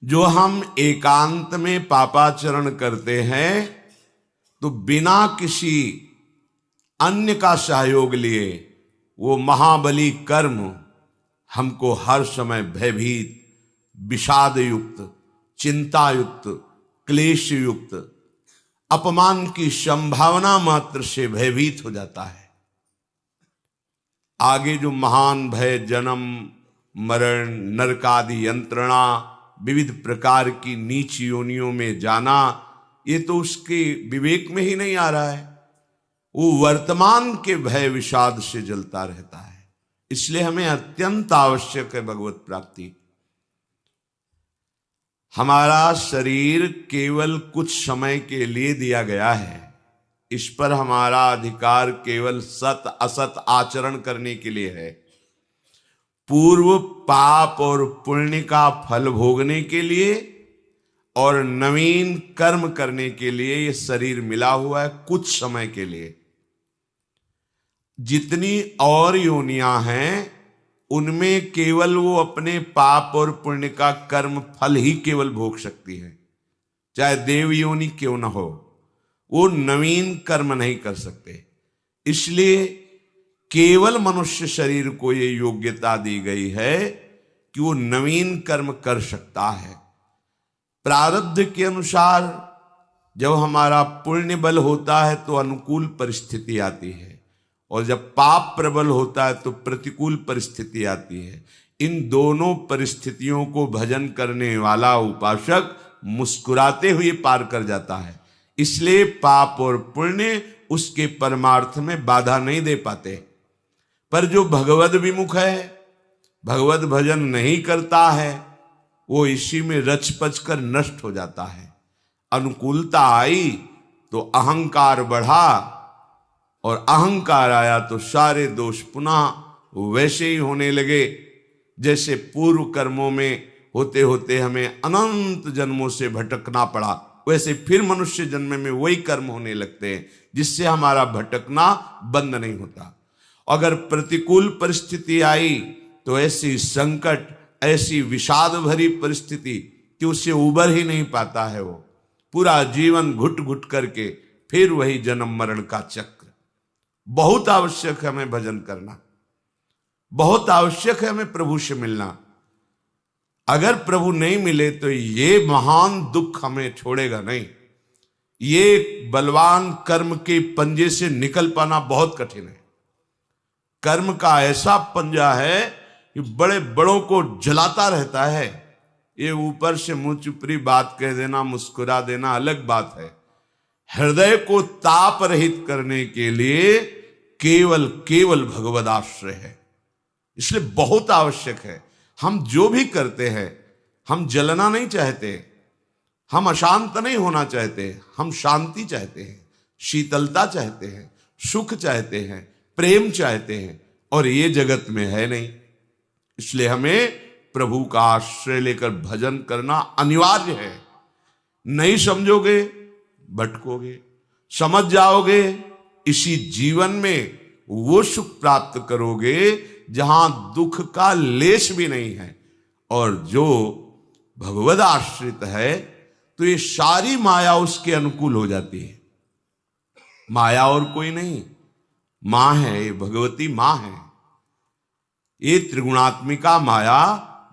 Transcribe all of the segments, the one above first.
जो हम एकांत में पापाचरण करते हैं तो बिना किसी अन्य का सहयोग लिए वो महाबली कर्म हमको हर समय भयभीत, विषाद युक्त, चिंता युक्त, क्लेश युक्त, अपमान की संभावना मात्र से भयभीत हो जाता है। आगे जो महान भय, जन्म मरण, नरकादि यंत्रणा, विविध प्रकार की नीच योनियों में जाना, ये तो उसके विवेक में ही नहीं आ रहा है। वो वर्तमान के भय विषाद से जलता रहता है। इसलिए हमें अत्यंत आवश्यक है भगवत प्राप्ति। हमारा शरीर केवल कुछ समय के लिए दिया गया है। इस पर हमारा अधिकार केवल सत असत आचरण करने के लिए है। पूर्व पाप और पुण्य का फल भोगने के लिए और नवीन कर्म करने के लिए यह शरीर मिला हुआ है, कुछ समय के लिए। जितनी और योनियां हैं उनमें केवल वो अपने पाप और पुण्य का कर्म फल ही केवल भोग सकती है, चाहे देव योनि क्यों न हो। वो नवीन कर्म नहीं कर सकते। इसलिए केवल मनुष्य शरीर को ये योग्यता दी गई है कि वो नवीन कर्म कर सकता है। प्रारब्ध के अनुसार जब हमारा पुण्य बल होता है तो अनुकूल परिस्थिति आती है, और जब पाप प्रबल होता है तो प्रतिकूल परिस्थिति आती है। इन दोनों परिस्थितियों को भजन करने वाला उपासक मुस्कुराते हुए पार कर जाता है। इसलिए पाप और पुण्य उसके परमार्थ में बाधा नहीं दे पाते। पर जो भगवद विमुख है, भगवद भजन नहीं करता है, वो इसी में रच पच कर नष्ट हो जाता है। अनुकूलता आई तो अहंकार बढ़ा, और अहंकार आया तो सारे दोष पुनः वैसे ही होने लगे जैसे पूर्व कर्मों में होते होते हमें अनंत जन्मों से भटकना पड़ा। वैसे फिर मनुष्य जन्म में वही कर्म होने लगते हैं जिससे हमारा भटकना बंद नहीं होता। अगर प्रतिकूल परिस्थिति आई तो ऐसी संकट, ऐसी विषाद भरी परिस्थिति कि उससे उबर ही नहीं पाता है। वो पूरा जीवन घुट घुट करके फिर वही जन्म मरण का चक्र। बहुत आवश्यक है हमें भजन करना, बहुत आवश्यक है हमें प्रभु से मिलना। अगर प्रभु नहीं मिले तो ये महान दुख हमें छोड़ेगा नहीं। ये बलवान कर्म के पंजे से निकल पाना बहुत कठिन है। कर्म का ऐसा पंजा है कि बड़े बड़ों को जलाता रहता है। ये ऊपर से मुंह चुपड़ी बात कह देना, मुस्कुरा देना अलग बात है। हृदय को ताप रहित करने के लिए केवल केवल भगवद आश्रय है। इसलिए बहुत आवश्यक है। हम जो भी करते हैं, हम जलना नहीं चाहते, हम अशांत नहीं होना चाहते, हम शांति चाहते हैं, शीतलता चाहते हैं, सुख चाहते हैं, प्रेम चाहते हैं, और ये जगत में है नहीं। इसलिए हमें प्रभु का आश्रय लेकर भजन करना अनिवार्य है। नहीं समझोगे भटकोगे, समझ जाओगे इसी जीवन में वो सुख प्राप्त करोगे जहां दुख का लेश भी नहीं है। और जो भगवद आश्रित है तो ये सारी माया उसके अनुकूल हो जाती है। माया और कोई नहीं, मां है, ये भगवती मां है। ये त्रिगुणात्मिका माया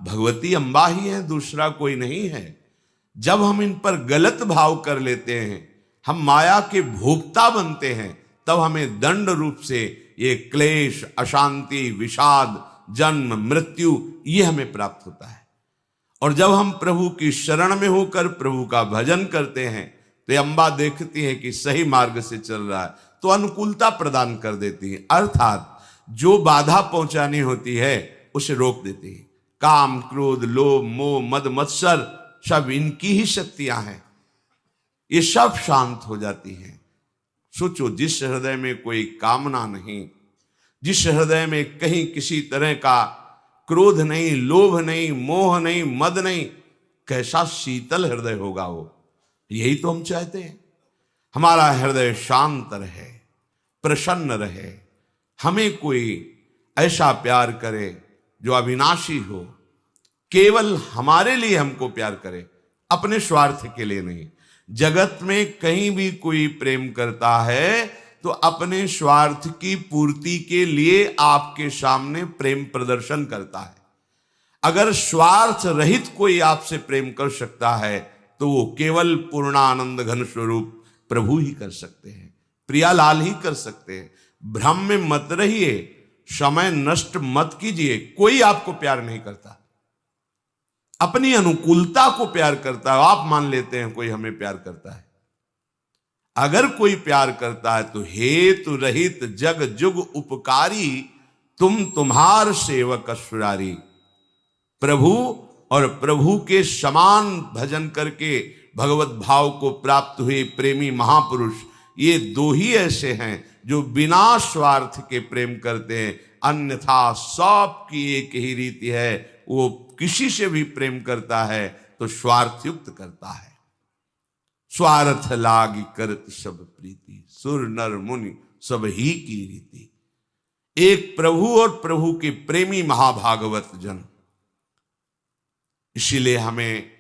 भगवती अम्बा ही है, दूसरा कोई नहीं है। जब हम इन पर गलत भाव कर लेते हैं, हम माया के भोक्ता बनते हैं, तब हमें दंड रूप से ये क्लेश, अशांति, विषाद, जन्म मृत्यु ये हमें प्राप्त होता है। और जब हम प्रभु की शरण में होकर प्रभु का भजन करते हैं तो ये अम्बा देखती है कि सही मार्ग से चल रहा है तो अनुकूलता प्रदान कर देती है, अर्थात जो बाधा पहुंचानी होती है उसे रोक देती है। काम, क्रोध, लोभ, मोह, मद, मत्सर सब इनकी ही शक्तियां हैं, ये सब शांत हो जाती हैं। सोचो, जिस हृदय में कोई कामना नहीं, जिस हृदय में कहीं किसी तरह का क्रोध नहीं, लोभ नहीं, मोह नहीं, मद नहीं, कैसा शीतल हृदय होगा वो। यही तो हम चाहते हैं, हमारा हृदय शांत रहे, प्रसन्न रहे। हमें कोई ऐसा प्यार करे जो अविनाशी हो, केवल हमारे लिए हमको प्यार करे, अपने स्वार्थ के लिए नहीं। जगत में कहीं भी कोई प्रेम करता है तो अपने स्वार्थ की पूर्ति के लिए आपके सामने प्रेम प्रदर्शन करता है। अगर स्वार्थ रहित कोई आपसे प्रेम कर सकता है तो वो केवल पूर्णानंद घन स्वरूप प्रभु ही कर सकते हैं, प्रियालाल ही कर सकते हैं। भ्रम में मत रहिए, समय नष्ट मत कीजिए। कोई आपको प्यार नहीं करता, अपनी अनुकूलता को प्यार करता है। आप मान लेते हैं कोई हमें प्यार करता है। अगर कोई प्यार करता है तो हेतु रहित जग जुग उपकारी, तुम तुम्हार सेवक असुरारी। प्रभु और प्रभु के समान भजन करके भगवत भाव को प्राप्त हुए प्रेमी महापुरुष, ये दो ही ऐसे हैं जो बिना स्वार्थ के प्रेम करते हैं। अन्यथा सबकी एक ही रीति है, वो किसी से भी प्रेम करता है तो स्वार्थ युक्त करता है। स्वार्थ लागी करत सब प्रीति, सुर नर मुनि सब ही की रीति। एक प्रभु और प्रभु के प्रेमी महाभागवत जन। इसीलिए हमें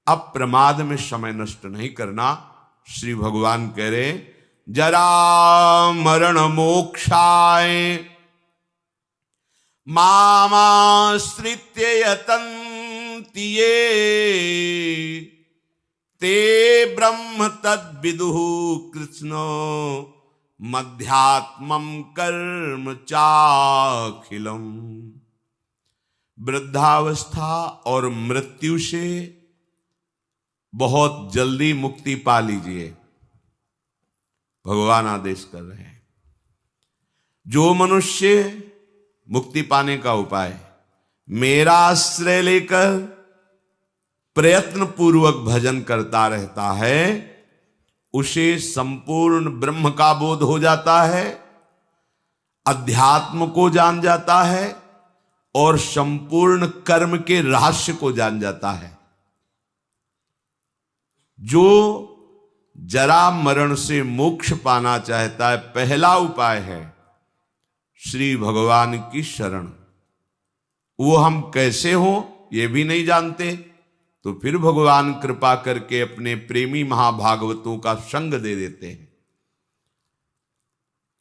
अप्रमाद में समय नष्ट नहीं करना। श्री भगवान कह रहे, जरा मरण मोक्षाय मामाश्रित्य यतन्ति ये, ते ब्रह्म तद्विदुः कृष्णो मध्यात्मं कर्म चाखिलम। वृद्धावस्था और मृत्यु से बहुत जल्दी मुक्ति पा लीजिए, भगवान आदेश कर रहे हैं। जो मनुष्य मुक्ति पाने का उपाय मेरा आश्रय लेकर प्रयत्न पूर्वक भजन करता रहता है, उसे संपूर्ण ब्रह्म का बोध हो जाता है, अध्यात्म को जान जाता है और संपूर्ण कर्म के रहस्य को जान जाता है। जो जरा मरण से मोक्ष पाना चाहता है, पहला उपाय है श्री भगवान की शरण। वो हम कैसे हो ये भी नहीं जानते, तो फिर भगवान कृपा करके अपने प्रेमी महाभागवतों का संग दे देते हैं।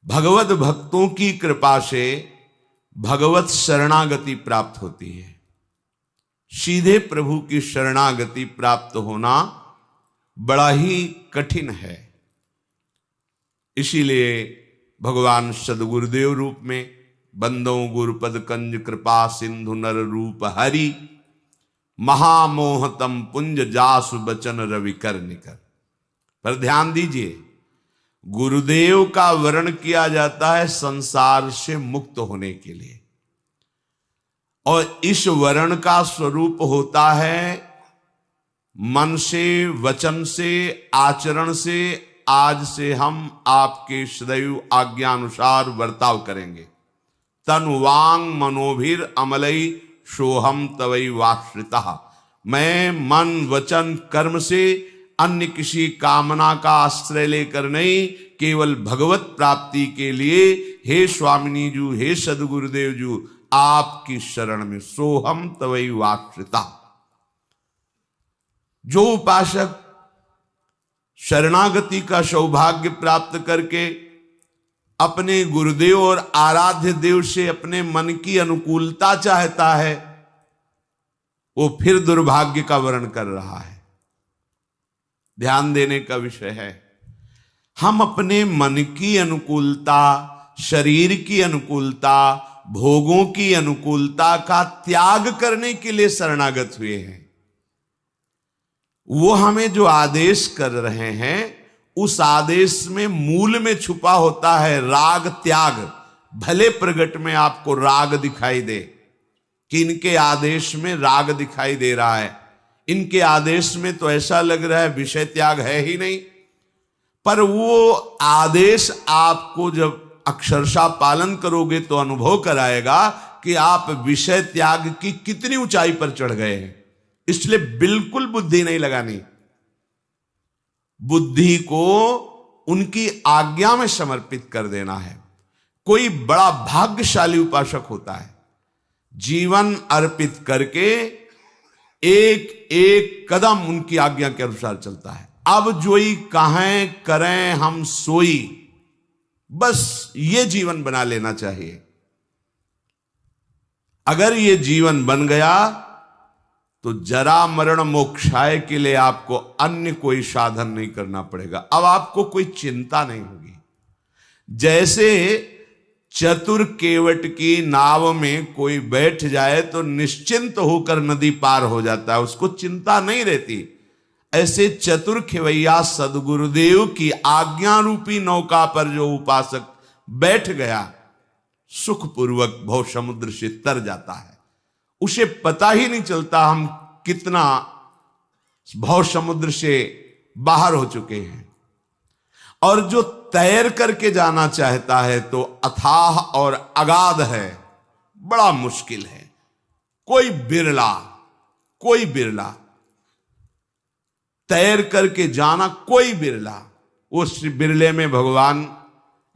भगवत भक्तों की कृपा से भगवत शरणागति प्राप्त होती है। सीधे प्रभु की शरणागति प्राप्त होना बड़ा ही कठिन है। इसीलिए भगवान सदगुरुदेव रूप में बंदों गुरुपद कंज कृपा सिंधु नर रूप हरि, महामोहतम पुंज जासु बचन रवि कर निकर। पर ध्यान दीजिए, गुरुदेव का वर्ण किया जाता है संसार से मुक्त होने के लिए, और इस वर्ण का स्वरूप होता है मन से, वचन से, आचरण से। आज से हम आपके सदैव आज्ञानुसार वर्ताव करेंगे। तन वांग मनोभिर अमलई सोहम तवई वाश्रिता। मैं मन वचन कर्म से अन्य किसी कामना का आश्रय लेकर नहीं, केवल भगवत प्राप्ति के लिए हे स्वामिनी जू, हे सदगुरुदेव जू, आपकी शरण में सोहम तवई वाश्रिता। जो उपासक शरणागति का सौभाग्य प्राप्त करके अपने गुरुदेव और आराध्य देव से अपने मन की अनुकूलता चाहता है, वो फिर दुर्भाग्य का वर्ण कर रहा है। ध्यान देने का विषय है, हम अपने मन की अनुकूलता, शरीर की अनुकूलता, भोगों की अनुकूलता का त्याग करने के लिए शरणागत हुए हैं। वो हमें जो आदेश कर रहे हैं, उस आदेश में मूल में छुपा होता है राग त्याग। भले प्रगट में आपको राग दिखाई दे कि इनके आदेश में राग दिखाई दे रहा है, इनके आदेश में तो ऐसा लग रहा है विषय त्याग है ही नहीं, पर वो आदेश आपको जब अक्षरशः पालन करोगे तो अनुभव कराएगा कि आप विषय त्याग की कितनी ऊंचाई पर चढ़ गए हैं। इसलिए बिल्कुल बुद्धि नहीं लगानी, बुद्धि को उनकी आज्ञा में समर्पित कर देना है। कोई बड़ा भाग्यशाली उपासक होता है, जीवन अर्पित करके एक एक कदम उनकी आज्ञा के अनुसार चलता है। अब जोई कहें करें हम सोई, बस ये जीवन बना लेना चाहिए। अगर ये जीवन बन गया तो जरा मरण मोक्षाय के लिए आपको अन्य कोई साधन नहीं करना पड़ेगा। अब आपको कोई चिंता नहीं होगी। जैसे चतुर केवट की नाव में कोई बैठ जाए तो निश्चिंत होकर नदी पार हो जाता है, उसको चिंता नहीं रहती। ऐसे चतुर खेवैया सदगुरुदेव की आज्ञा रूपी नौका पर जो उपासक बैठ गया, सुखपूर्वक भव समुद्र से तर जाता है। उसे पता ही नहीं चलता हम कितना भव समुद्र से बाहर हो चुके हैं। और जो तैर करके जाना चाहता है तो अथाह और अगाध है, बड़ा मुश्किल है। कोई बिरला तैर करके जाना, कोई बिरला। उस बिरले में भगवान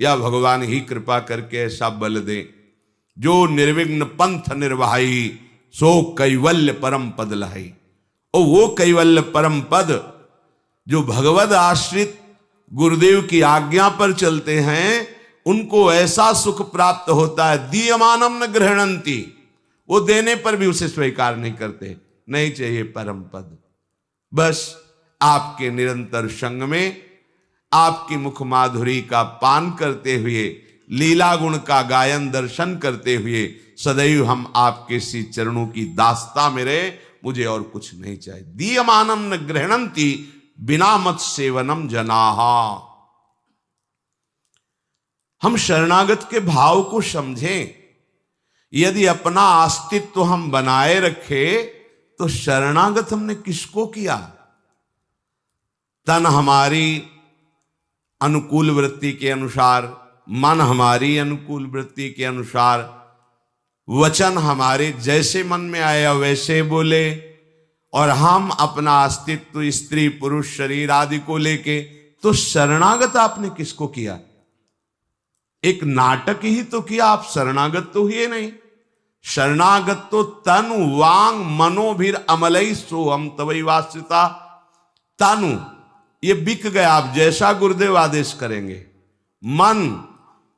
या भगवान ही कृपा करके ऐसा बल दे, जो निर्विघ्न पंथ निर्वाही सो कैवल्य परम पद लहाई। और वो कैवल्य परम पद जो भगवद आश्रित गुरुदेव की आज्ञा पर चलते हैं, उनको ऐसा सुख प्राप्त होता है, दीयमानम न गृहणंती, वो देने पर भी उसे स्वीकार नहीं करते। नहीं चाहिए परम पद, बस आपके निरंतर संग में, आपकी मुख माधुरी का पान करते हुए, लीला गुण का गायन दर्शन करते हुए सदैव हम आपके श्री चरणों की दास्ता में रहे। मुझे और कुछ नहीं चाहिए। दीयमानम न गृहणंती बिना मत सेवनम जनाहा। हम शरणागत के भाव को समझें। यदि अपना अस्तित्व हम बनाए रखे तो शरणागत हमने किसको किया? तन हमारी अनुकूल वृत्ति के अनुसार, मन हमारी अनुकूल वृत्ति के अनुसार, वचन हमारे जैसे मन में आया वैसे बोले, और हम अपना अस्तित्व स्त्री पुरुष शरीर आदि को लेके। तो शरणागत आपने किसको किया? एक नाटक ही तो किया, आप शरणागत तो हुए नहीं। शरणागत तो तनु वांग मनोभिर अमलई सोहम तवई वास्यता। तनु ये बिक गया, आप जैसा गुरुदेव आदेश करेंगे। मन,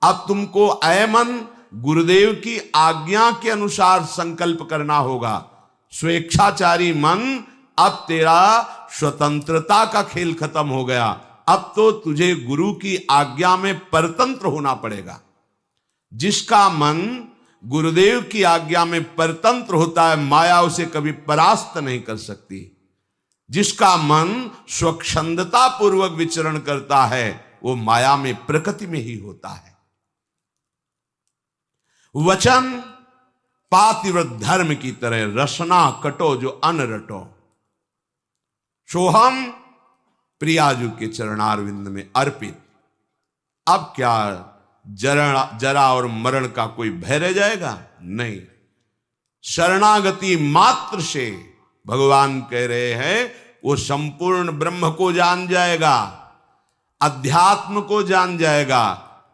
अब तुमको ऐ मन गुरुदेव की आज्ञा के अनुसार संकल्प करना होगा। स्वेच्छाचारी मन, अब तेरा स्वतंत्रता का खेल खत्म हो गया। अब तो तुझे गुरु की आज्ञा में परतंत्र होना पड़ेगा। जिसका मन गुरुदेव की आज्ञा में परतंत्र होता है, माया उसे कभी परास्त नहीं कर सकती। जिसका मन स्वच्छंदता पूर्वक विचरण करता है, वो माया में प्रकृति में ही होता है। वचन पातिव्रत धर्म की तरह रसना कटो जो अन रटो। सोहम प्रियाजू के चरणारविंद में अर्पित। अब क्या जरा और मरण का कोई भय रह जाएगा? नहीं। शरणागति मात्र से भगवान कह रहे हैं वो संपूर्ण ब्रह्म को जान जाएगा, अध्यात्म को जान जाएगा,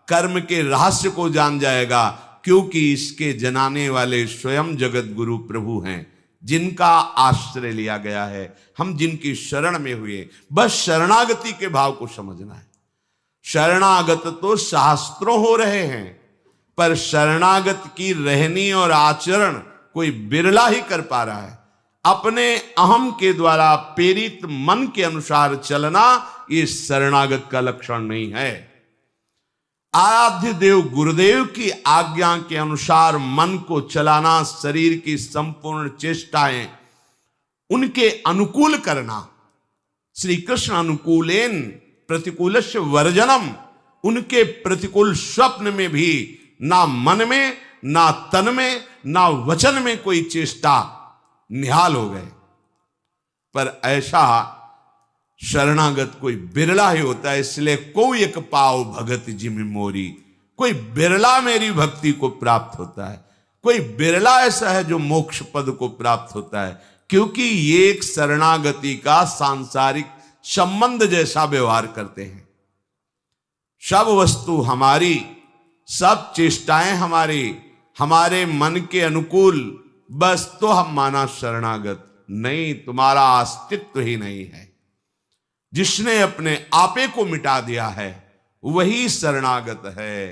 कर्म के रहस्य को जान जाएगा। क्योंकि इसके जनाने वाले स्वयं जगत गुरु प्रभु हैं, जिनका आश्रय लिया गया है, हम जिनकी शरण में हुए। बस शरणागति के भाव को समझना है। शरणागत तो शास्त्रों हो रहे हैं, पर शरणागत की रहनी और आचरण कोई बिरला ही कर पा रहा है। अपने अहम के द्वारा प्रेरित मन के अनुसार चलना ये शरणागत का लक्षण नहीं है। आराध्य देव गुरुदेव की आज्ञा के अनुसार मन को चलाना, शरीर की संपूर्ण चेष्टाएं उनके अनुकूल करना। श्री कृष्ण अनुकूलेन प्रतिकूलस्य वर्जनम। उनके प्रतिकूल स्वप्न में भी ना मन में, ना तन में, ना वचन में कोई चेष्टा निहाल हो गए। पर ऐसा शरणागत कोई बिरला ही होता है। इसलिए कोई एक पाव भगत जिमि मोरी। कोई बिरला मेरी भक्ति को प्राप्त होता है। कोई बिरला ऐसा है जो मोक्ष पद को प्राप्त होता है। क्योंकि ये एक शरणागति का सांसारिक संबंध जैसा व्यवहार करते हैं। सब वस्तु हमारी, सब चेष्टाएं हमारी, हमारे मन के अनुकूल, बस तो हम माना शरणागत। नहीं, तुम्हारा अस्तित्व ही नहीं है। जिसने अपने आपे को मिटा दिया है वही शरणागत है।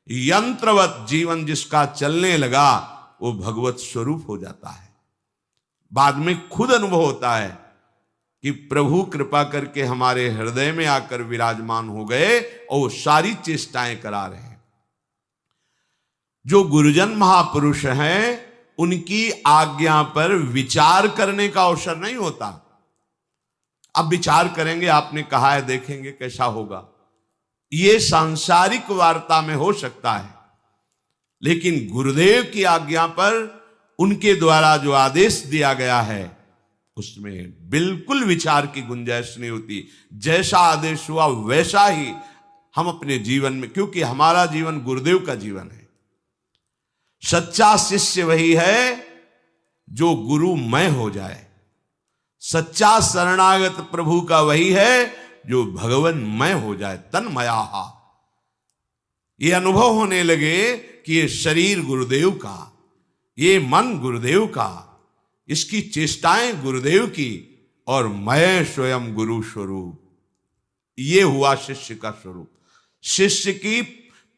यंत्रवत जीवन जिसका चलने लगा वो भगवत स्वरूप हो जाता है। बाद में खुद अनुभव होता है कि प्रभु कृपा करके हमारे हृदय में आकर विराजमान हो गए और वो सारी चेष्टाएं करा रहे हैं। जो गुरुजन महापुरुष हैं उनकी आज्ञा पर विचार करने का अवसर नहीं होता। अब विचार करेंगे, आपने कहा है, देखेंगे कैसा होगा। ये सांसारिक वार्ता में हो सकता है, लेकिन गुरुदेव की आज्ञा पर उनके द्वारा जो आदेश दिया गया है उसमें बिल्कुल विचार की गुंजाइश नहीं होती। जैसा आदेश हुआ वैसा ही हम अपने जीवन में, क्योंकि हमारा जीवन गुरुदेव का जीवन है। सच्चा शिष्य वही है जो गुरुमय हो जाए। सच्चा शरणागत प्रभु का वही है जो भगवनमय हो जाए, तन्मया। ये अनुभव होने लगे कि ये शरीर गुरुदेव का, ये मन गुरुदेव का, इसकी चेष्टाएं गुरुदेव की, और मैं स्वयं गुरु स्वरूप। ये हुआ शिष्य का स्वरूप। शिष्य की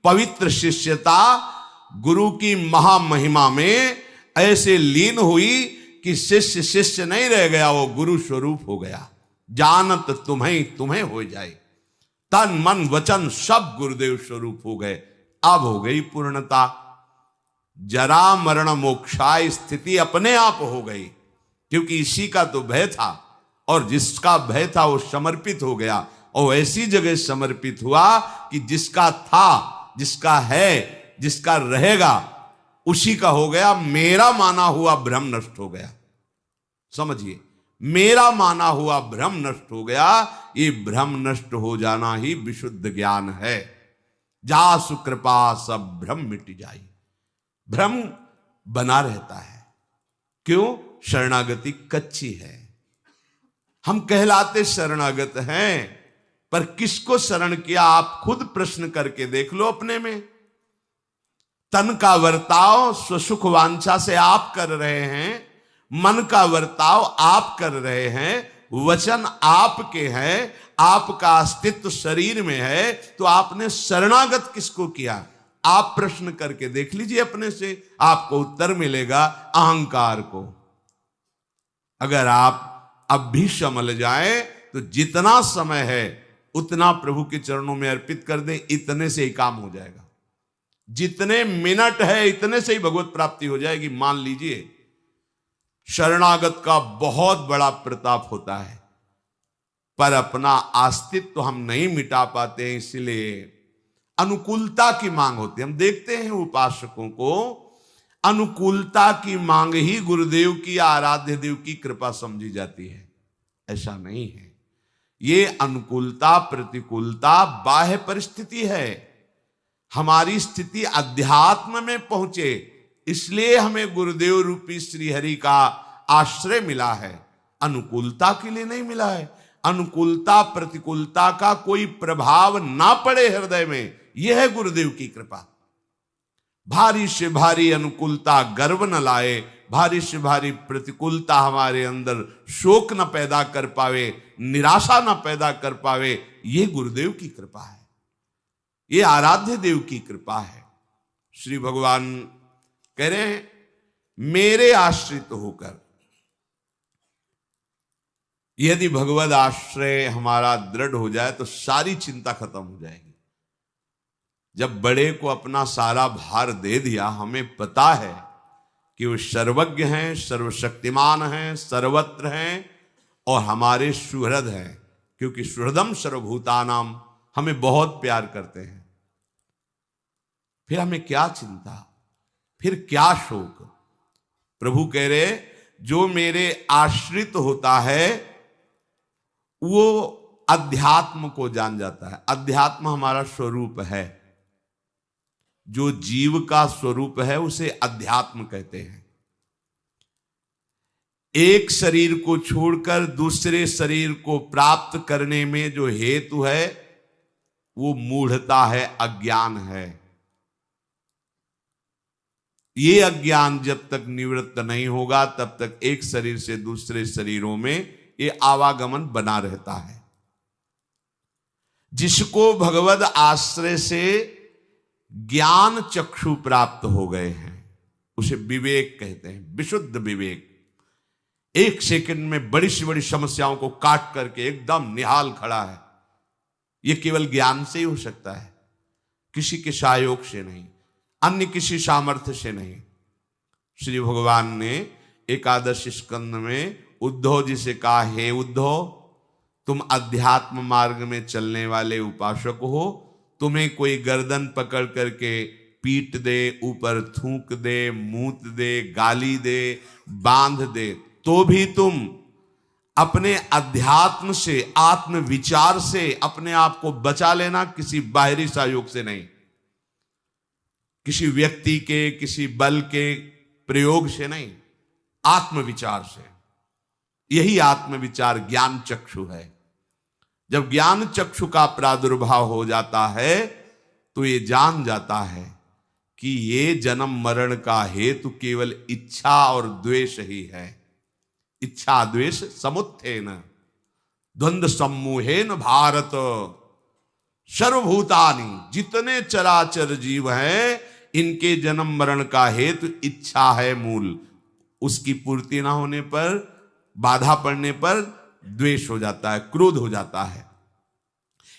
पवित्र शिष्यता गुरु की महामहिमा में ऐसे लीन हुई कि शिष्य शिष्य नहीं रह गया, वो गुरु स्वरूप हो गया। जानत तुम्हें तुम्हें हो जाए, तन मन वचन सब गुरुदेव स्वरूप हो गए। अब हो गई पूर्णता। जरा मरण मोक्षाय स्थिति अपने आप हो गई, क्योंकि इसी का तो भय था, और जिसका भय था वो समर्पित हो गया। और ऐसी जगह समर्पित हुआ कि जिसका था, जिसका है, जिसका रहेगा, उसी का हो गया। मेरा माना हुआ भ्रम नष्ट हो गया। समझिए, मेरा माना हुआ भ्रम नष्ट हो गया। ये भ्रम नष्ट हो जाना ही विशुद्ध ज्ञान है। जासु कृपा सब भ्रम मिट जाई। भ्रम बना रहता है। क्यों? शरणागति कच्ची है। हम कहलाते शरणागत हैं, पर किसको शरण किया? आप खुद प्रश्न करके देख लो अपने में। तन का वर्ताव स्वसुख वांछा से आप कर रहे हैं, मन का वर्ताव आप कर रहे हैं, वचन आपके हैं, आपका अस्तित्व शरीर में है, तो आपने शरणागत किसको किया? आप प्रश्न करके देख लीजिए अपने से, आपको उत्तर मिलेगा अहंकार को। अगर आप अब भी संभल जाए तो जितना समय है उतना प्रभु के चरणों में अर्पित कर दें, इतने से ही काम हो जाएगा। जितने मिनट है इतने से ही भगवत प्राप्ति हो जाएगी। मान लीजिए, शरणागत का बहुत बड़ा प्रताप होता है, पर अपना अस्तित्व हम नहीं मिटा पाते हैं, इसलिए अनुकूलता की मांग होती है। हम देखते हैं उपासकों को, अनुकूलता की मांग ही गुरुदेव की, आराध्य देव की कृपा समझी जाती है। ऐसा नहीं है। ये अनुकूलता प्रतिकूलता बाह्य परिस्थिति है। हमारी स्थिति अध्यात्म में पहुंचे, इसलिए हमें गुरुदेव रूपी श्रीहरि का आश्रय मिला है, अनुकूलता के लिए नहीं मिला है। अनुकूलता प्रतिकूलता का कोई प्रभाव ना पड़े हृदय में, यह है गुरुदेव की कृपा। भारी से भारी अनुकूलता गर्व न लाए, भारी से भारी प्रतिकूलता हमारे अंदर शोक न पैदा कर पावे, निराशा न पैदा कर पावे, यह गुरुदेव की कृपा है, ये आराध्य देव की कृपा है। श्री भगवान कह रहे हैं, मेरे आश्रित होकर, यदि भगवद आश्रय हमारा दृढ़ हो जाए तो सारी चिंता खत्म हो जाएगी। जब बड़े को अपना सारा भार दे दिया, हमें पता है कि वो सर्वज्ञ हैं, सर्वशक्तिमान हैं, सर्वत्र हैं और हमारे सुहृद हैं, क्योंकि सुहृदम सर्वभूतानाम, हमें बहुत प्यार करते हैं। फिर हमें क्या चिंता, फिर क्या शोक? प्रभु कह रहे, जो मेरे आश्रित होता है वो अध्यात्म को जान जाता है। अध्यात्म हमारा स्वरूप है, जो जीव का स्वरूप है उसे अध्यात्म कहते हैं। एक शरीर को छोड़कर दूसरे शरीर को प्राप्त करने में जो हेतु है वो मूढ़ता है, अज्ञान है। ये अज्ञान जब तक निवृत्त नहीं होगा तब तक एक शरीर से दूसरे शरीरों में ये आवागमन बना रहता है। जिसको भगवद आश्रय से ज्ञान चक्षु प्राप्त हो गए हैं उसे विवेक कहते हैं, विशुद्ध विवेक। एक सेकंड में बड़ी से बड़ी समस्याओं को काट करके एकदम निहाल खड़ा है। यह केवल ज्ञान से ही हो सकता है, किसी के सहयोग से नहीं, अन्य किसी सामर्थ्य से नहीं। श्री भगवान ने एकादश स्कंद में उद्धव जी से कहा, हे उद्धव, तुम अध्यात्म मार्ग में चलने वाले उपासक हो, तुम्हें कोई गर्दन पकड़ करके पीट दे, ऊपर थूक दे, मूत दे, गाली दे, बांध दे, तो भी तुम अपने अध्यात्म से, आत्म विचार से अपने आप को बचा लेना, किसी बाहरी सहयोग से नहीं, किसी व्यक्ति के, किसी बल के प्रयोग से नहीं, आत्म विचार से। यही आत्म विचार ज्ञान चक्षु है। जब ज्ञान चक्षु का प्रादुर्भाव हो जाता है तो ये जान जाता है कि ये जन्म मरण का हेतु केवल इच्छा और द्वेष ही है। इच्छा द्वेष समुत्थेन द्वंद्व सम्मोहेन भारत सर्वभूतानि, जितने चराचर जीव हैं इनके जन्म मरण का हेतु इच्छा है मूल। उसकी पूर्ति ना होने पर, बाधा पड़ने पर द्वेष हो जाता है, क्रोध हो जाता है।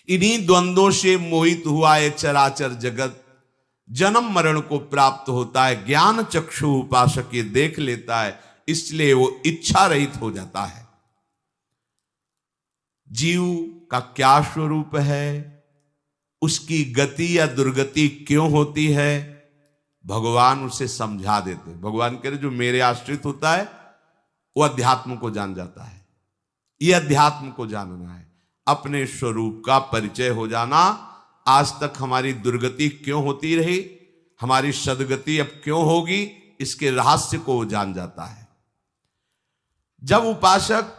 इन्हीं द्वंद्वों से मोहित हुआ ये चराचर जगत जन्म मरण को प्राप्त होता है। ज्ञान चक्षु उपासक ये देख लेता है, इसलिए वो इच्छा रहित हो जाता है। जीव का क्या स्वरूप है, उसकी गति या दुर्गति क्यों होती है, भगवान उसे समझा देते। भगवान कह रहे जो मेरे आश्रित होता है वो अध्यात्म को जान जाता है। ये अध्यात्म को जानना है, अपने स्वरूप का परिचय हो जाना। आज तक हमारी दुर्गति क्यों होती रही, हमारी सदगति अब क्यों होगी, इसके रहस्य को वो जान जाता है। जब उपासक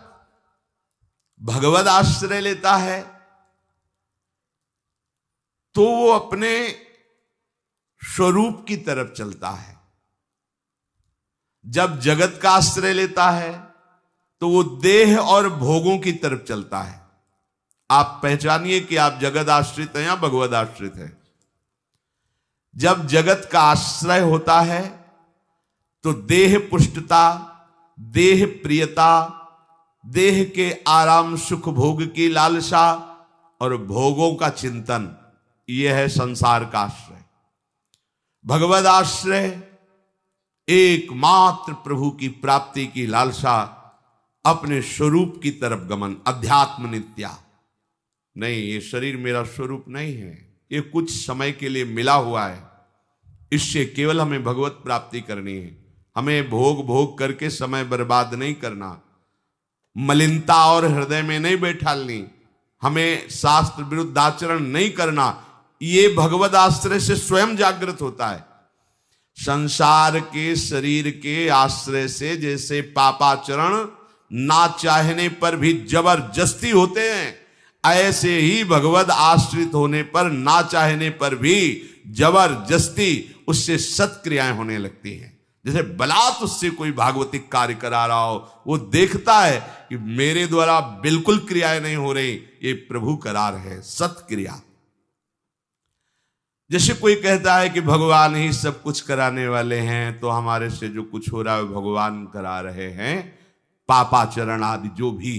भगवद आश्रय लेता है तो वो अपने स्वरूप की तरफ चलता है। जब जगत का आश्रय लेता है तो वो देह और भोगों की तरफ चलता है। आप पहचानिए कि आप जगत आश्रित हैं या भगवद आश्रित हैं। जब जगत का आश्रय होता है तो देह पुष्टता, देह प्रियता, देह के आराम सुख भोग की लालसा और भोगों का चिंतन, यह है संसार का आश्रय। भगवद आश्रय एकमात्र प्रभु की प्राप्ति की लालसा, अपने स्वरूप की तरफ गमन, अध्यात्म नित्या। नहीं, ये शरीर मेरा स्वरूप नहीं है, ये कुछ समय के लिए मिला हुआ है, इससे केवल हमें भगवत प्राप्ति करनी है। हमें भोग भोग करके समय बर्बाद नहीं करना, मलिनता और हृदय में नहीं बैठालनी, हमें शास्त्र विरुद्ध आचरण नहीं करना। ये भगवद आश्रय से स्वयं जागृत होता है। संसार के शरीर के आश्रय से जैसे पापाचरण ना चाहने पर भी जबरदस्ती होते हैं, ऐसे ही भगवद आश्रित होने पर, ना चाहने पर भी जबरदस्ती उससे सत्क्रियाएं होने लगती हैं। जैसे बलात् उससे कोई भागवतिक कार्य करा रहा हो, वो देखता है कि मेरे द्वारा बिल्कुल क्रियाएं नहीं हो रही, ये प्रभु करा रहे हैं सत्क्रिया। जैसे कोई कहता है कि भगवान ही सब कुछ कराने वाले हैं, तो हमारे से जो कुछ हो रहा है भगवान करा रहे हैं, पापाचरण आदि जो भी।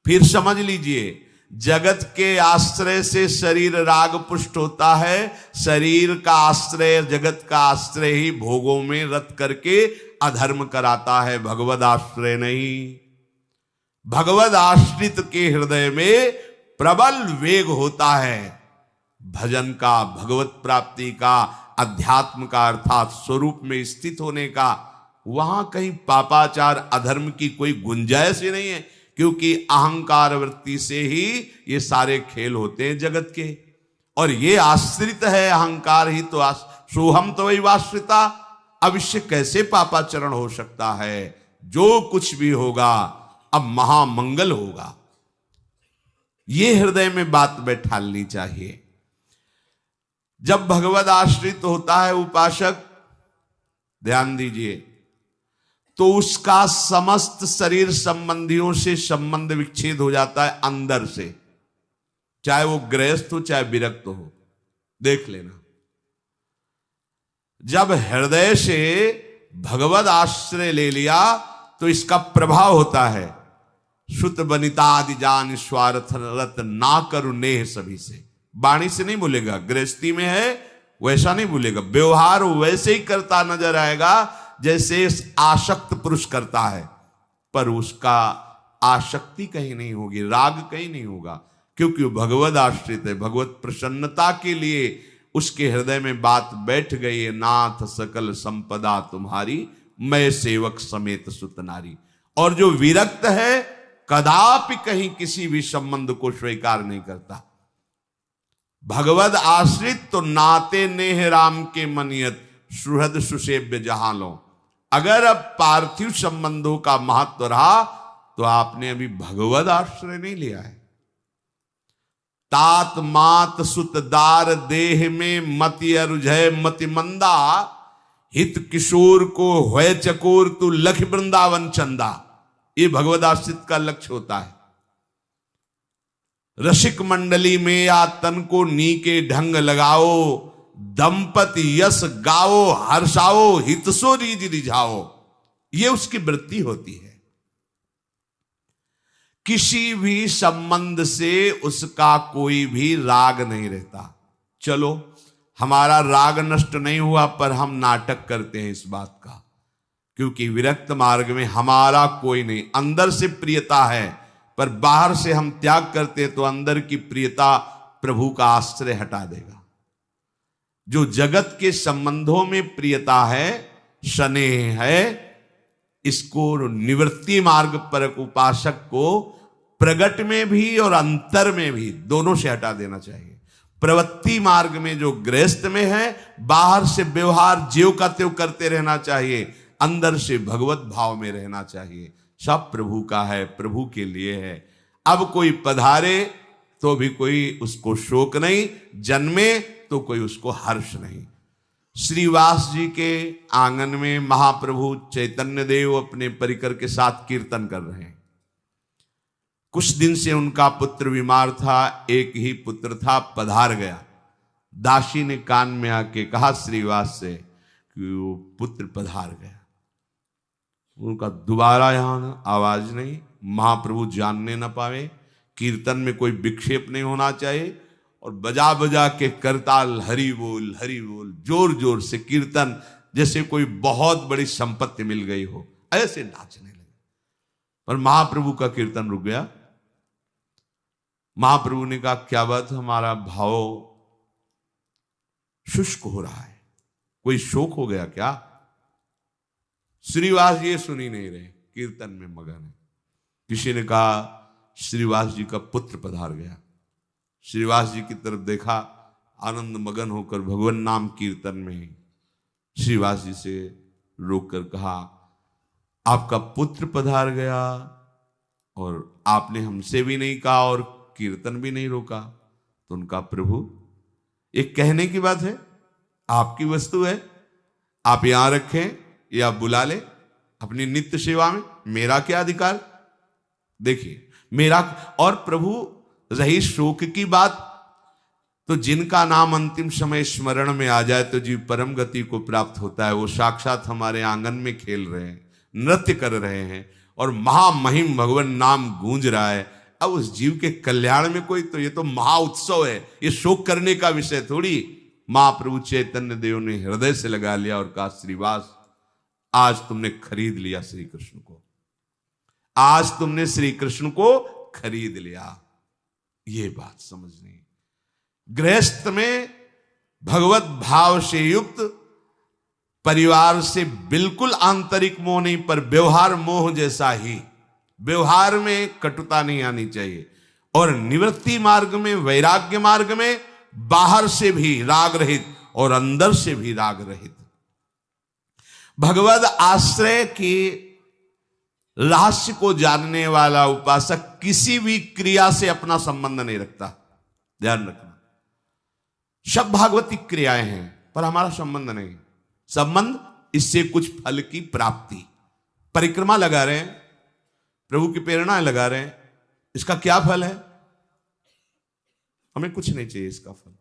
फिर समझ लीजिए, जगत के आश्रय से शरीर राग पुष्ट होता है, शरीर का आश्रय, जगत का आश्रय ही भोगों में रत करके अधर्म कराता है, भगवद आश्रय नहीं। भगवद आश्रित के हृदय में प्रबल वेग होता है भजन का, भगवत प्राप्ति का, अध्यात्म का, अर्थात स्वरूप में स्थित होने का। वहां कहीं पापाचार अधर्म की कोई गुंजाइश ही नहीं है, क्योंकि अहंकार वृत्ति से ही ये सारे खेल होते हैं जगत के, और ये आश्रित है अहंकार ही तो। सोहम तो वही आश्रिता, अब इससे कैसे पापाचरण हो सकता है। जो कुछ भी होगा अब महामंगल होगा, ये हृदय में बात बैठालनी चाहिए। जब भगवद आश्रित होता है उपासक, ध्यान दीजिए, तो उसका समस्त शरीर संबंधियों से संबंध विच्छेद हो जाता है अंदर से, चाहे वो गृहस्थ हो चाहे विरक्त हो। देख लेना, जब हृदय से भगवद आश्रय ले लिया तो इसका प्रभाव होता है, सुत बनिता आदि जान स्वार्थ रत ना करु नेह सभी से। वाणी से नहीं बोलेगा, गृहस्थी में है वैसा नहीं बोलेगा, व्यवहार वैसे ही करता नजर आएगा जैसे आसक्त पुरुष करता है, पर उसका आसक्ति कहीं नहीं होगी, राग कहीं नहीं होगा, क्योंकि वो भगवद आश्रित है। भगवत प्रसन्नता के लिए उसके हृदय में बात बैठ गई है, नाथ सकल संपदा तुम्हारी, मैं सेवक समेत सुत नारी। और जो विरक्त है कदापि कहीं किसी भी संबंध को स्वीकार नहीं करता। भगवद आश्रित तो नाते नेह राम के मनियत, सुहृद सुसेव्य जहां लो। अगर अब पार्थिव संबंधों का महत्व रहा तो आपने अभी भगवद आश्रय नहीं लिया है। तात मात सुत दार देह में मति अरुझय मति मंदा, हित किशोर को होय चकोर तू लख वृंदावन चंदा। ये भगवद आश्रित का लक्ष्य होता है। रसिक मंडली में या तन को नी के ढंग लगाओ, दंपति यश गाओ हर्षाओ, हितसो रीज रिझाओ। ये उसकी वृत्ति होती है। किसी भी संबंध से उसका कोई भी राग नहीं रहता। चलो हमारा राग नष्ट नहीं हुआ, पर हम नाटक करते हैं इस बात का, क्योंकि विरक्त मार्ग में हमारा कोई नहीं, अंदर से प्रियता है, पर बाहर से हम त्याग करते तो अंदर की प्रियता प्रभु का आश्रय हटा देगा। जो जगत के संबंधों में प्रियता है, स्नेह है, इसको निवृत्ति मार्ग पर उपासक को प्रगट में भी और अंतर में भी दोनों से हटा देना चाहिए। प्रवृत्ति मार्ग में जो गृहस्थ में है, बाहर से व्यवहार ज्यों का त्यों करते रहना चाहिए, अंदर से भगवत भाव में रहना चाहिए। सब प्रभु का है, प्रभु के लिए है। अब कोई पधारे तो भी कोई उसको शोक नहीं, जन्मे तो कोई उसको हर्ष नहीं। श्रीवास जी के आंगन में महाप्रभु चैतन्य देव अपने परिकर के साथ कीर्तन कर रहे हैं। कुछ दिन से उनका पुत्र बीमार था, एक ही पुत्र था, पधार गया। दासी ने कान में आके कहा श्रीवास से कि वो पुत्र पधार गया। उनका दोबारा यहां आवाज नहीं, महाप्रभु जानने न पावे। कीर्तन में कोई विक्षेप नहीं होना चाहिए, और बजा बजा के करताल हरि बोल जोर जोर से कीर्तन, जैसे कोई बहुत बड़ी संपत्ति मिल गई हो, ऐसे नाचने लगे। पर महाप्रभु का कीर्तन रुक गया। महाप्रभु ने कहा क्या बात, हमारा भाव शुष्क हो रहा है, कोई शोक हो गया क्या? श्रीवास ये सुन ही नहीं रहे, कीर्तन में मगन है। किसी ने कहा श्रीवास जी का पुत्र पधार गया। श्रीवास जी की तरफ देखा, आनंद मगन होकर भगवान नाम कीर्तन में श्रीवास जी से रोककर कहा आपका पुत्र पधार गया, और आपने हमसे भी नहीं कहा और कीर्तन भी नहीं रोका। तो उनका प्रभु एक कहने की बात है, आपकी वस्तु है, आप यहां रखें या बुला ले अपनी नित्य सेवा में, मेरा क्या अधिकार? देखिए मेरा। और प्रभु रही शोक की बात, तो जिनका नाम अंतिम समय स्मरण में आ जाए तो जीव परम गति को प्राप्त होता है। वो साक्षात हमारे आंगन में खेल रहे हैं, नृत्य कर रहे हैं, और महामहिम भगवान नाम गूंज रहा है। अब उस जीव के कल्याण में कोई, तो ये तो महा उत्सव है, ये शोक करने का विषय थोड़ी। महाप्रभु चैतन्य देव ने हृदय से लगा लिया और कहा श्रीवास आज तुमने खरीद लिया श्री कृष्ण को, आज तुमने श्री कृष्ण को खरीद लिया। ये बात समझनी। गृहस्थ में भगवत भाव से युक्त, परिवार से बिल्कुल आंतरिक मोह नहीं, पर व्यवहार मोह जैसा ही। व्यवहार में कटुता नहीं आनी चाहिए, और निवृत्ति मार्ग में, वैराग्य मार्ग में बाहर से भी राग रहित और अंदर से भी राग रहित। भगवद आश्रय की रहस्य को जानने वाला उपासक किसी भी क्रिया से अपना संबंध नहीं रखता। ध्यान रखना, सब भागवतिक क्रियाएं हैं पर हमारा संबंध नहीं। संबंध इससे कुछ फल की प्राप्ति। परिक्रमा लगा रहे हैं, प्रभु की प्रेरणा लगा रहे हैं, इसका क्या फल है? हमें कुछ नहीं चाहिए इसका फल,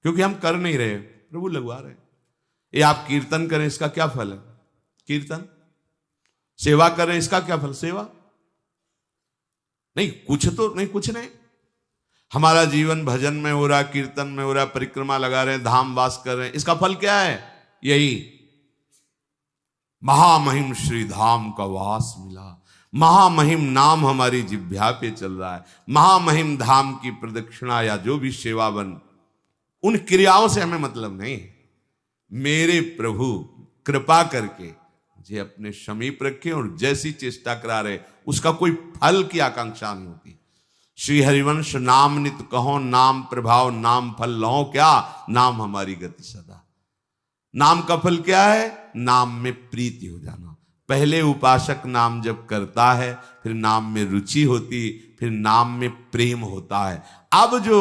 क्योंकि हम कर नहीं रहे, प्रभु लगवा रहे हैं। ये आप कीर्तन करें, इसका क्या फल है? कीर्तन। सेवा करें, इसका क्या फल? सेवा। नहीं, कुछ तो नहीं, कुछ नहीं। हमारा जीवन भजन में हो रहा, कीर्तन में हो रहा, परिक्रमा लगा रहे हैं, धाम वास कर रहे हैं, इसका फल क्या है? यही महामहिम श्री धाम का वास मिला, महामहिम नाम हमारी जिह्वा पे चल रहा है, महामहिम धाम की प्रदक्षिणा या जो भी सेवा बन, उन क्रियाओं से हमें मतलब नहीं। मेरे प्रभु कृपा करके मुझे अपने समीप रखे और जैसी चेष्टा करा रहे, उसका कोई फल की आकांक्षा नहीं होती। श्री हरिवंश नाम नित कहो, नाम प्रभाव नाम फल लो, क्या नाम हमारी गति सदा। नाम का फल क्या है? नाम में प्रीति हो जाना। पहले उपासक नाम जप करता है, फिर नाम में रुचि होती, फिर नाम में प्रेम होता है। अब जो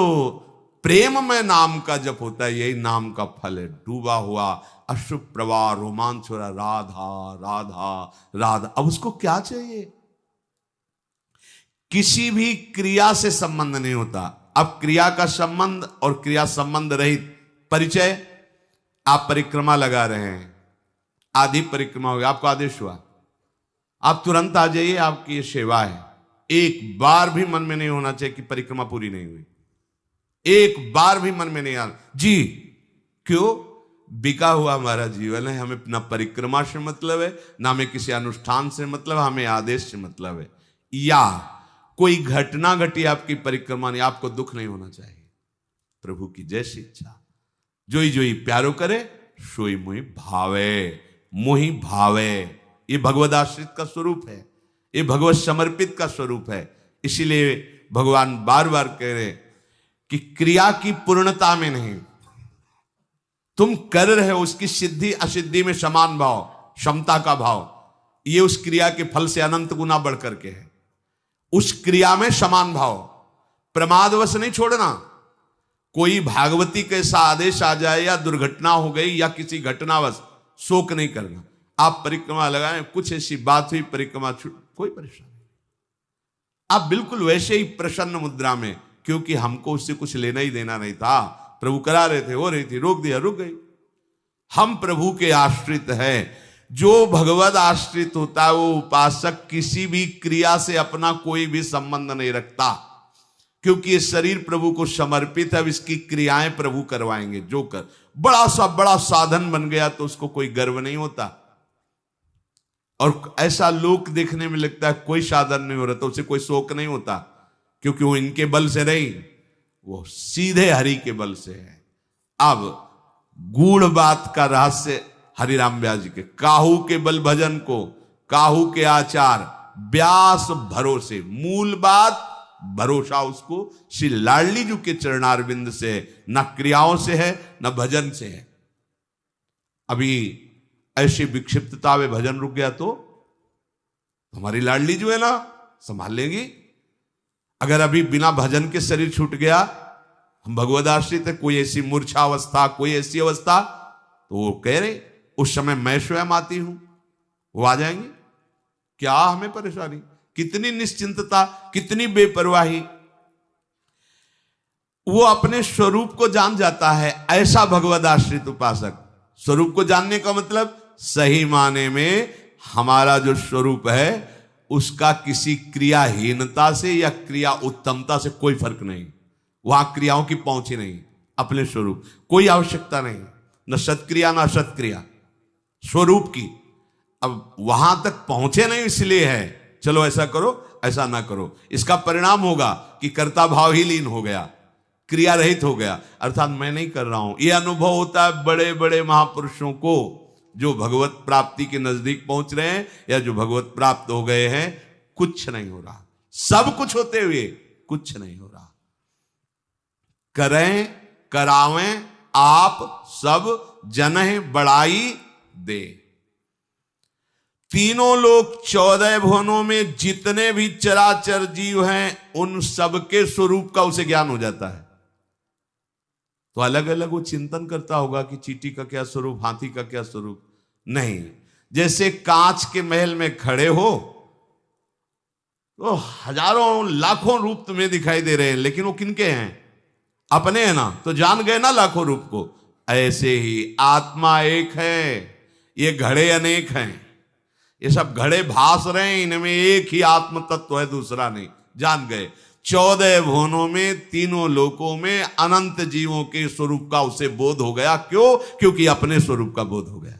प्रेम में नाम का जप होता है, यही नाम का फल है। डूबा हुआ अश्रु प्रवाह, रोमांच हो रहा, राधा राधा राधा। अब उसको क्या चाहिए? किसी भी क्रिया से संबंध नहीं होता। अब क्रिया का संबंध और क्रिया संबंध रहित परिचय। आप परिक्रमा लगा रहे हैं, आधी परिक्रमा हो गई, आपको आदेश हुआ, आप तुरंत आ जाइए, आपकी ये सेवा है। एक बार भी मन में नहीं होना चाहिए कि परिक्रमा पूरी नहीं हुई, एक बार भी मन में नहीं आना जी। क्यों? बिका हुआ हमारा जीवन है, हमें ना परिक्रमा से मतलब है, ना हमें किसी अनुष्ठान से मतलब, हमें आदेश से मतलब है। या कोई घटना घटी आपकी परिक्रमा नहीं, आपको दुख नहीं होना चाहिए। प्रभु की जैसी इच्छा, जोई जोई प्यारो करे, सोई मोहि भावे, मोहि भावे। ये भगवद आश्रित का स्वरूप है, ये भगवत समर्पित का स्वरूप है। इसीलिए भगवान बार बार कह रहे कि क्रिया की पूर्णता में नहीं, तुम कर रहे हो उसकी सिद्धि असिद्धि में समान भाव, क्षमता का भाव, ये उस क्रिया के फल से अनंत गुना बढ़ करके है। उस क्रिया में समान भाव, प्रमादवश नहीं छोड़ना। कोई भागवती का ऐसा आदेश आ जाए या दुर्घटना हो गई या किसी घटनावश, शोक नहीं करना। आप परिक्रमा लगाएं, कुछ ऐसी बात हुई, परिक्रमा छूट, कोई परेशानी नहीं, आप बिल्कुल वैसे ही प्रसन्न मुद्रा में, क्योंकि हमको उससे कुछ लेना ही देना नहीं था। प्रभु करा रहे थे, हो रही थी, रोक दिया, रुक गई। हम प्रभु के आश्रित हैं। जो भगवद आश्रित होता है वो उपासक किसी भी क्रिया से अपना कोई भी संबंध नहीं रखता, क्योंकि ये शरीर प्रभु को समर्पित है। अब इसकी क्रियाएं प्रभु करवाएंगे। जो कर बड़ा साधन बन गया तो उसको कोई गर्व नहीं होता, और ऐसा लोक देखने में लगता है कोई साधन नहीं हो रहा तो उसे कोई शोक नहीं होता, क्योंकि वो इनके बल से नहीं, वो सीधे हरि के बल से है। अब गूढ़ बात का रहस्य हरिराम व्यास जी के, काहू के बल भजन को, काहू के आचार, व्यास भरोसे। मूल बात भरोसा उसको श्री लाडली जी के चरणारविंद से, न क्रियाओं से है न भजन से है। अभी ऐसी विक्षिप्तता में भजन रुक गया तो हमारी लाडली जो है ना संभाल लेंगी। अगर अभी बिना भजन के शरीर छूट गया, हम भगवद आश्रित है, कोई ऐसी मूर्छा अवस्था, कोई ऐसी अवस्था, तो वो कह रहे उस समय मैं स्वयं आती हूं, वो आ जाएंगे। क्या हमें परेशानी? कितनी निश्चिंतता, कितनी बेपरवाही। वो अपने स्वरूप को जान जाता है, ऐसा भगवद आश्रित उपासक। स्वरूप को जानने का मतलब सही माने में हमारा जो स्वरूप है उसका किसी क्रियाहीनता से या क्रिया उत्तमता से कोई फर्क नहीं। वहां क्रियाओं की पहुंच ही नहीं, अपने स्वरूप कोई आवश्यकता नहीं, न सत्क्रिया न असत्क्रिया, स्वरूप की। अब वहां तक पहुंचे नहीं इसलिए है चलो ऐसा करो ऐसा ना करो। इसका परिणाम होगा कि कर्ता भाव ही लीन हो गया, क्रिया रहित हो गया, अर्थात मैं नहीं कर रहा हूं। यह अनुभव होता है बड़े बड़े महापुरुषों को जो भगवत प्राप्ति के नजदीक पहुंच रहे हैं या जो भगवत प्राप्त हो गए हैं। कुछ नहीं हो रहा, सब कुछ होते हुए कुछ नहीं हो रहा। करें करावें आप सब जनहि बढ़ाई दे। तीनों लोग 14 भुवनों में जितने भी चराचर जीव हैं उन सबके स्वरूप का उसे ज्ञान हो जाता है। तो अलग अलग वो चिंतन करता होगा कि चींटी का क्या स्वरूप, हाथी का क्या स्वरूप। नहीं। जैसे कांच के महल में खड़े हो तो हजारों लाखों रूप तुम्हें दिखाई दे रहे हैं, लेकिन वो किनके हैं? अपने हैं ना, तो जान गए ना लाखों रूप को। ऐसे ही आत्मा एक है, ये घड़े अनेक हैं, ये सब घड़े भास रहे हैं, इनमें एक ही आत्म तत्व है, दूसरा नहीं। जान गए 14 भुवनों में, तीनों लोकों में अनंत जीवों के स्वरूप का उसे बोध हो गया। क्यों? क्योंकि अपने स्वरूप का बोध हो गया।